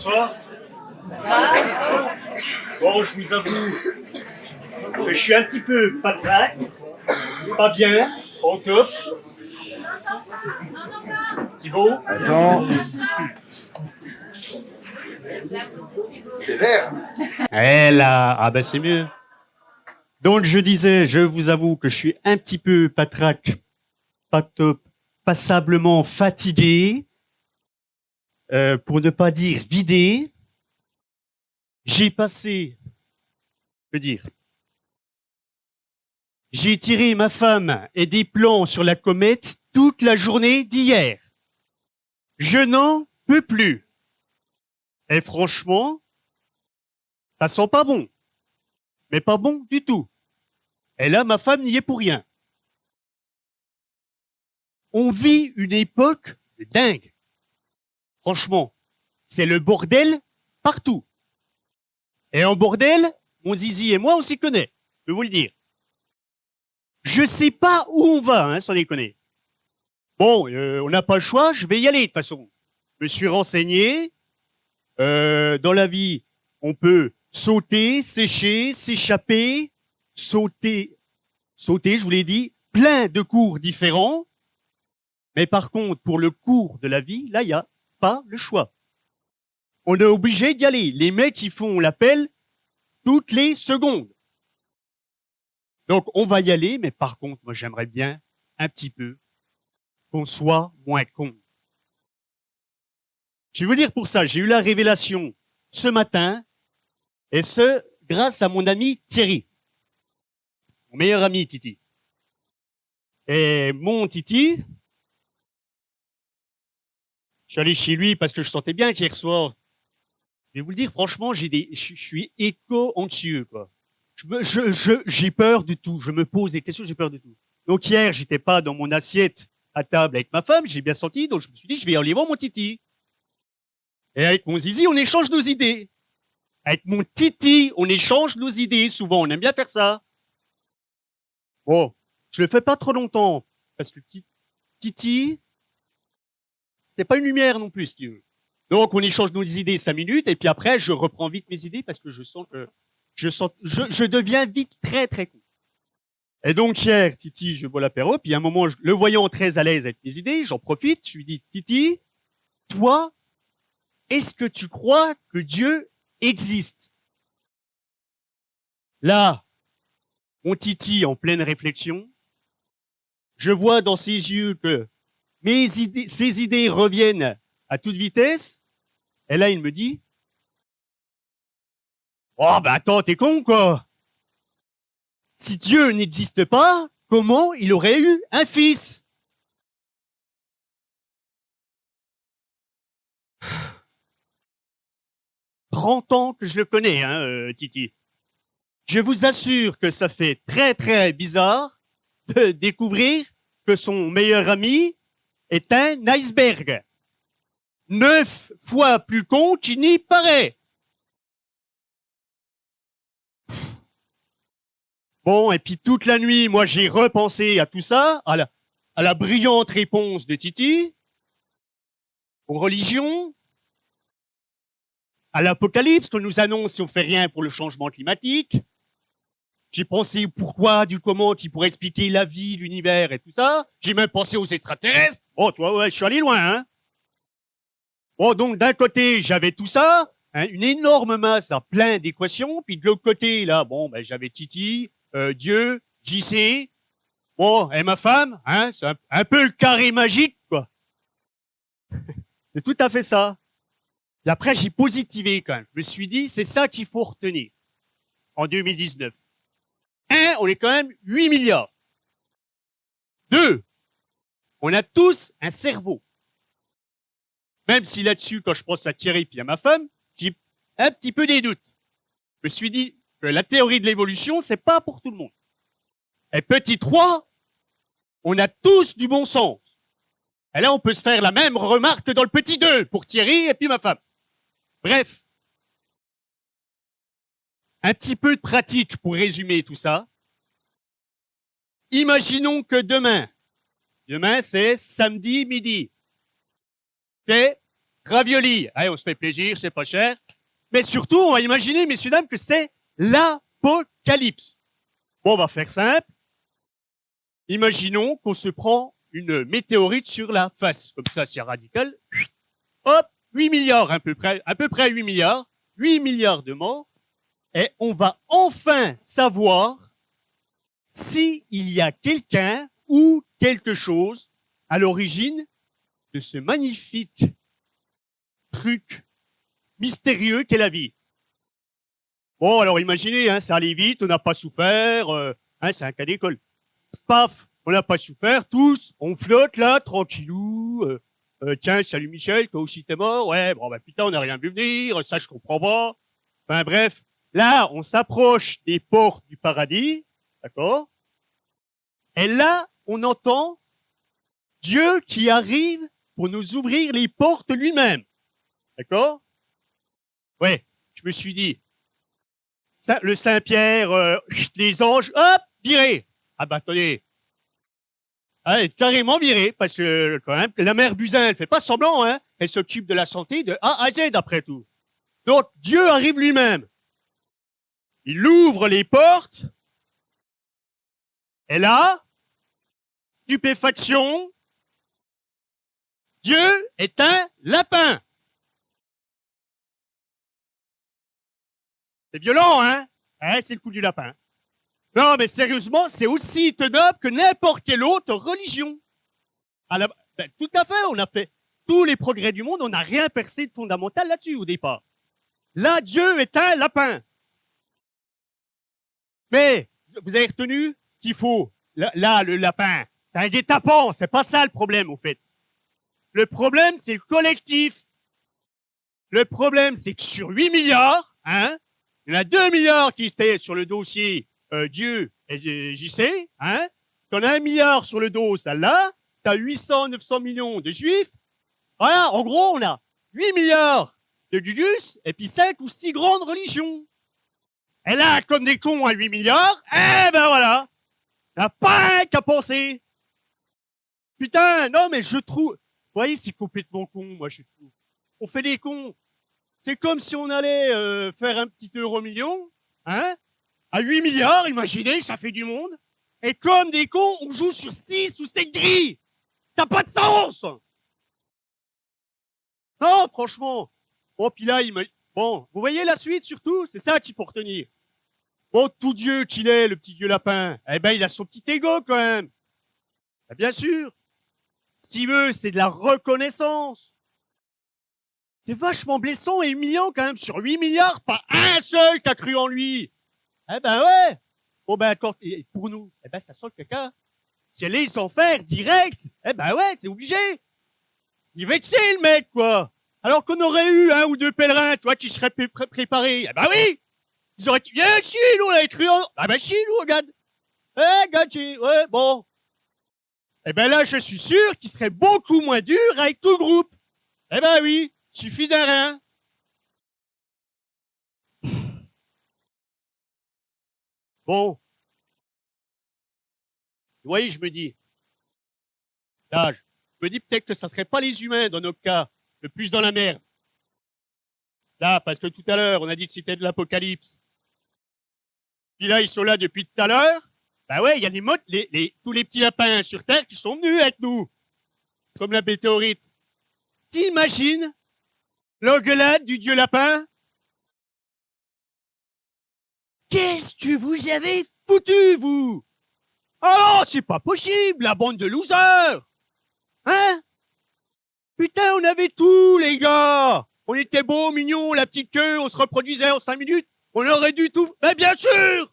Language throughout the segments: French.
Bonsoir. Bon, je vous avoue que je suis un petit peu patraque, pas bien, au top. Thibaut. Attends. C'est vert. Eh là, ah ben c'est mieux. Donc je disais, je vous avoue que je suis un petit peu patraque, pas top, passablement fatigué, pour ne pas dire vidé. J'ai passé, que dire, j'ai tiré ma femme et des plans sur la comète toute la journée d'hier. Je n'en peux plus. Et franchement, ça sent pas bon. Mais pas bon du tout. Et là, ma femme n'y est pour rien. On vit une époque de dingue. Franchement, c'est le bordel partout. Et en bordel, mon zizi et moi, on s'y connaît. Je peux vous le dire. Je sais pas où on va, hein, sans déconner. Bon, on n'a pas le choix, je vais y aller de toute façon. Je me suis renseigné. Dans la vie, on peut sauter, sécher, s'échapper, sauter, je vous l'ai dit, plein de cours différents. Mais par contre, pour le cours de la vie, là, il n'y a pas le choix. On est obligé d'y aller. Les mecs, ils font l'appel toutes les secondes. Donc, on va y aller, mais par contre, moi, j'aimerais bien un petit peu qu'on soit moins con. Je vais vous dire pour ça, j'ai eu la révélation ce matin, et ce, grâce à mon ami Thierry, mon meilleur ami Titi. Et mon Titi, je suis allé chez lui parce que je sentais bien qu'hier soir, je vais vous le dire, franchement, je suis éco-anxieux, quoi. J'ai peur de tout. Je me pose des questions, j'ai peur de tout. Donc hier, j'étais pas dans mon assiette à table avec ma femme, j'ai bien senti, donc je me suis dit, je vais aller voir mon Titi. Et avec mon zizi, on échange nos idées. Avec mon Titi, on échange nos idées. Souvent, on aime bien faire ça. Bon, je le fais pas trop longtemps, parce que Titi, c'est pas une lumière non plus, si tu veux. Donc, on échange nos idées 5 minutes, et puis après, je reprends vite mes idées, parce que je sens que je deviens vite très, très con. Et donc, hier, Titi, je bois l'apéro, puis à un moment, le voyant très à l'aise avec mes idées, j'en profite, je lui dis, Titi, toi, est-ce que tu crois que Dieu existe? Là, mon Titi, en pleine réflexion, je vois dans ses yeux que ses idées reviennent à toute vitesse, et là, il me dit, oh, ben attends, t'es con, quoi. Si Dieu n'existe pas, comment il aurait eu un fils? « 30 ans que je le connais, hein, Titi. Je vous assure que ça fait très, très bizarre de découvrir que son meilleur ami est un iceberg. 9 fois plus con qu'il n'y paraît. Bon, et puis toute la nuit, moi, j'ai repensé à tout ça, à la brillante réponse de Titi, aux religions, à l'apocalypse qu'on nous annonce si on fait rien pour le changement climatique. J'ai pensé au pourquoi, du comment, qui pourrait expliquer la vie, l'univers et tout ça. J'ai même pensé aux extraterrestres. Oh, tu vois, ouais, je suis allé loin, hein. Bon, donc, d'un côté, j'avais tout ça, hein, une énorme masse à plein d'équations. Puis de l'autre côté, là, bon, ben, j'avais Titi, Dieu, JC. Bon, et ma femme, hein, c'est un peu le carré magique, quoi. C'est tout à fait ça. Et après, j'ai positivé quand même. Je me suis dit, c'est ça qu'il faut retenir en 2019. 1, on est quand même 8 milliards. 2, on a tous un cerveau. Même si là-dessus, quand je pense à Thierry puis à ma femme, j'ai un petit peu des doutes. Je me suis dit que la théorie de l'évolution, c'est pas pour tout le monde. Et petit 3, on a tous du bon sens. Et là, on peut se faire la même remarque que dans le petit 2 pour Thierry et puis ma femme. Bref. Un petit peu de pratique pour résumer tout ça. Imaginons que demain c'est samedi midi. C'est raviolis. Allez, on se fait plaisir, c'est pas cher. Mais surtout, on va imaginer, messieurs, dames, que c'est l'apocalypse. Bon, on va faire simple. Imaginons qu'on se prend une météorite sur la face. Comme ça, c'est radical. Hop, 8 milliards, à peu près 8 milliards. 8 milliards de morts. Et on va enfin savoir s'il y a quelqu'un ou quelque chose à l'origine de ce magnifique truc mystérieux qu'est la vie. Bon, alors imaginez, hein, ça allait vite, on n'a pas souffert, c'est un cas d'école. Paf, on n'a pas souffert, tous, on flotte là, tranquillou. Tiens, salut Michel, toi aussi t'es mort. Ouais, bon, bah putain, on n'a rien vu venir, ça je comprends pas. Enfin bref, là, on s'approche des portes du paradis, d'accord? Et là, on entend Dieu qui arrive pour nous ouvrir les portes lui-même. D'accord? Ouais, je me suis dit, le Saint-Pierre, les anges, hop, viré. Ah bah attendez, elle est carrément virée, parce que quand même, la mère Buzyn, elle fait pas semblant, hein. Elle s'occupe de la santé de A à Z après tout. Donc Dieu arrive lui-même. Il ouvre les portes. Et là, stupéfaction, Dieu est un lapin. C'est violent, hein? C'est le coup du lapin. Non, mais sérieusement, c'est aussi tenable que n'importe quelle autre religion. Tout à fait, on a fait tous les progrès du monde, on n'a rien percé de fondamental là-dessus au départ. Là, Dieu est un lapin. Mais, vous avez retenu ce qu'il faut. Là, le lapin, c'est un guet-apens, c'est pas ça le problème, au fait. Le problème, c'est le collectif. Le problème, c'est que sur 8 milliards, hein, il y en a 2 milliards qui étaient sur le dossier Dieu et JC, hein. T'en as 1 milliard sur le dos, celle-là. T'as 800, 900 millions de juifs. Voilà, en gros, on a 8 milliards de Judus et puis 5 ou 6 grandes religions. Et là, comme des cons à 8 milliards, ben voilà. T'as pas un qu'à penser. Putain, non mais je trouve... Vous voyez, c'est complètement con, moi je trouve. On fait des cons. C'est comme si on allait faire un petit euro-million, hein, à 8 milliards, imaginez, ça fait du monde. Et comme des cons, on joue sur 6 ou 7 grilles. T'as pas de sens. Non, franchement. Bon, puis là, bon, vous voyez la suite surtout, c'est ça qu'il faut retenir. Bon, tout Dieu qu'il est, le petit Dieu lapin, eh ben, il a son petit ego quand même. Ben, bien sûr. Ce qu'il veut, c'est de la reconnaissance. C'est vachement blessant et humiliant quand même. Sur 8 milliards, pas un seul qui a cru en lui. Eh ben ouais. Bon ben quand pour nous, eh ben ça sent le caca. Si elle est sans faire direct, eh ben ouais, c'est obligé. Il va vexer le mec quoi. Alors qu'on aurait eu un ou deux pèlerins, toi, qui seraient préparés. Eh ben oui. Ils auraient dit, viens si, nous on a cru en... Ah ben si, nous regarde. Regarde, ouais, bon. Eh ben là, je suis sûr qu'il serait beaucoup moins dur avec tout le groupe. Eh ben oui. Suffit d'un rien. Bon. Vous voyez, je me dis, là, je me dis peut-être que ça serait pas les humains, dans notre cas, le plus dans la merde. Là, parce que tout à l'heure, on a dit que c'était de l'apocalypse. Puis là, ils sont là depuis tout à l'heure. Ben ouais, il y a tous les petits lapins sur Terre qui sont venus avec nous. Comme la météorite. T'imagines l'engueulade du dieu lapin? Qu'est-ce que vous avez foutu, vous? Oh non, c'est pas possible, la bande de losers! Hein? Putain, on avait tout, les gars! On était beaux, mignons, la petite queue, on se reproduisait en 5 minutes. On aurait dû tout... Mais bien sûr!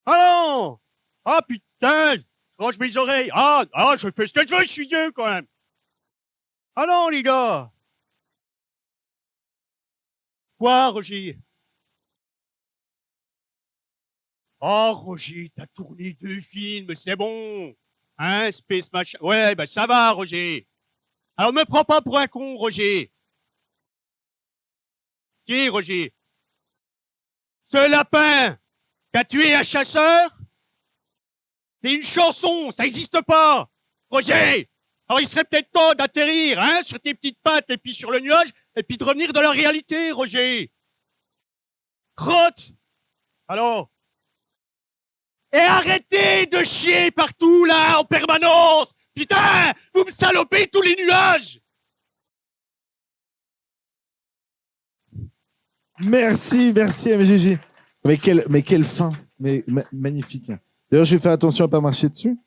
Ah non! Ah putain! Je range mes oreilles. Ah, je fais ce que je veux, je suis Dieu, quand même. Ah non, les gars! Quoi, Roger? Oh, Roger, t'as tourné 2 films, c'est bon. Hein, Space Match. Ouais, ben ça va, Roger. Alors, me prends pas pour un con, Roger. Qui, Roger? Ce lapin qui a tué un chasseur, c'est une chanson, ça n'existe pas. Roger, Alors il serait peut-être temps d'atterrir, hein, sur tes petites pattes et puis sur le nuage, et puis de revenir dans la réalité, Roger. Crotte. Alors. Et arrêtez de chier partout, là, en permanence. Putain, vous me salopez tous les nuages. Merci MGG. Mais quelle fin, magnifique. D'ailleurs, je vais faire attention à pas marcher dessus.